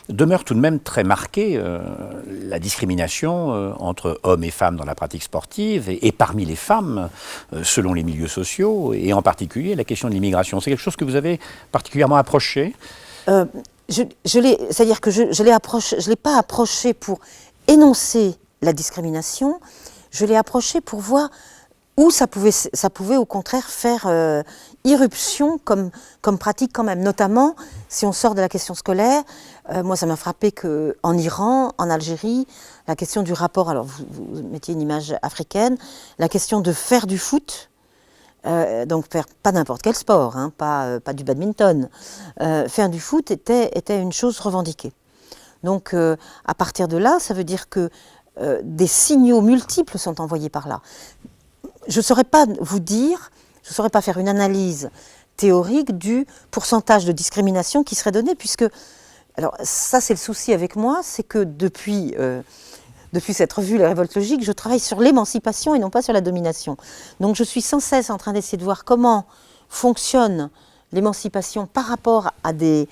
demeure tout de même très marquée la discrimination entre hommes et femmes dans la pratique sportive et parmi les femmes selon les milieux sociaux et en particulier la question de l'immigration. C'est quelque chose que vous avez particulièrement approché C'est-à-dire que je ne l'ai pas approché pour énoncer la discrimination, je l'ai approché pour voir où ça pouvait au contraire faire irruption comme pratique quand même. Notamment, si on sort de la question scolaire, moi ça m'a frappé qu'en Iran, en Algérie, la question du rapport, alors vous mettiez une image africaine, la question de faire du foot, donc faire pas n'importe quel sport, hein, pas du badminton, faire du foot était une chose revendiquée. Donc à partir de là, ça veut dire que des signaux multiples sont envoyés par là. Je ne saurais pas vous dire, je ne saurais pas faire une analyse théorique du pourcentage de discrimination qui serait donné, puisque, alors ça c'est le souci avec moi, c'est que depuis cette revue Les Révoltes logiques, je travaille sur l'émancipation et non pas sur la domination. Donc je suis sans cesse en train d'essayer de voir comment fonctionne l'émancipation par rapport à des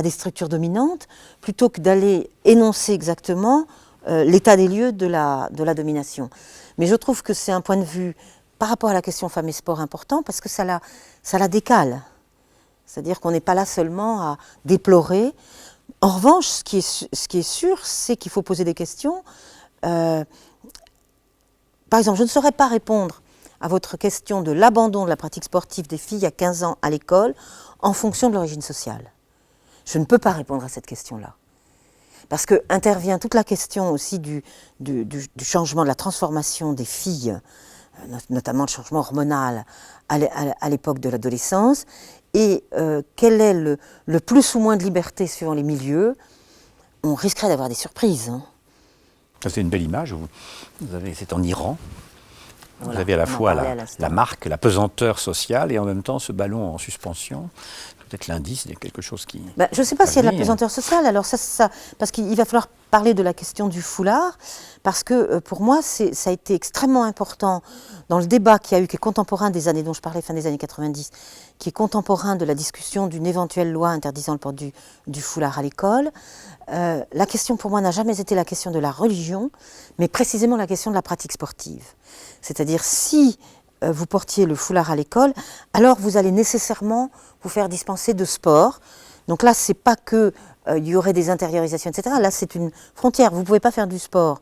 structures dominantes, plutôt que d'aller énoncer exactement l'état des lieux de la domination. Mais je trouve que c'est un point de vue par rapport à la question femmes et sport important, parce que ça la décale. C'est-à-dire qu'on n'est pas là seulement à déplorer. En revanche, ce qui est sûr, c'est qu'il faut poser des questions. Par exemple, je ne saurais pas répondre à votre question de l'abandon de la pratique sportive des filles à 15 ans à l'école en fonction de l'origine sociale. Je ne peux pas répondre à cette question-là. Parce que intervient toute la question aussi du changement, de la transformation des filles, notamment le changement hormonal à l'époque de l'adolescence, et quel est le plus ou moins de liberté suivant les milieux. On risquerait d'avoir des surprises. Hein. Ça, c'est une belle image. C'est en Iran. Voilà, vous avez à la fois la marque, la pesanteur sociale et en même temps ce ballon en suspension. Peut-être l'indice, il y a quelque chose qui... je ne sais pas s'il y a de la pesanteur sociale, alors parce qu'il va falloir parler de la question du foulard, parce que pour moi, ça a été extrêmement important dans le débat qui est contemporain des années dont je parlais, fin des années 90, qui est contemporain de la discussion d'une éventuelle loi interdisant le port du foulard à l'école. La question pour moi n'a jamais été la question de la religion, mais précisément la question de la pratique sportive. C'est-à-dire si vous portiez le foulard à l'école, alors vous allez nécessairement vous faire dispenser de sport. Donc là, c'est pas que il y aurait des intériorisations, etc. Là, c'est une frontière. Vous ne pouvez pas faire du sport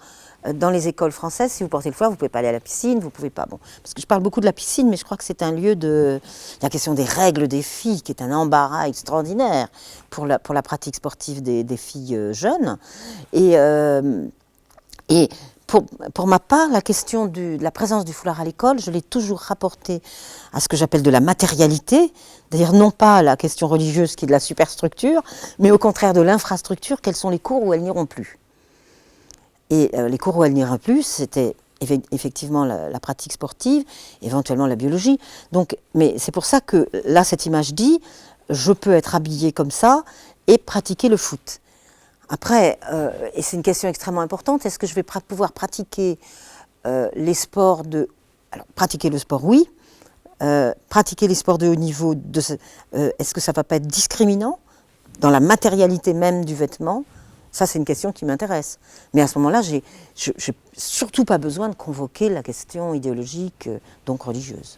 dans les écoles françaises. Si vous portez le foulard, vous ne pouvez pas aller à la piscine, vous ne pouvez pas... Bon, parce que je parle beaucoup de la piscine, mais je crois que c'est un lieu de... La question des règles des filles, qui est un embarras extraordinaire pour la pratique sportive des filles jeunes. Et pour ma part, la question de la présence du foulard à l'école, je l'ai toujours rapportée à ce que j'appelle de la matérialité, c'est-à-dire non pas la question religieuse qui est de la superstructure, mais au contraire de l'infrastructure, quels sont les cours où elles n'iront plus. Et les cours où elles n'iraient plus, c'était effectivement la pratique sportive, éventuellement la biologie. Donc, mais c'est pour ça que là, cette image dit, je peux être habillée comme ça et pratiquer le foot. Après, et c'est une question extrêmement importante, est-ce que je vais pouvoir pratiquer les sports de... Alors, pratiquer le sport, oui. Pratiquer les sports de haut niveau, est-ce que ça ne va pas être discriminant dans la matérialité même du vêtement? Ça, c'est une question qui m'intéresse. Mais à ce moment-là, je n'ai surtout pas besoin de convoquer la question idéologique, donc religieuse.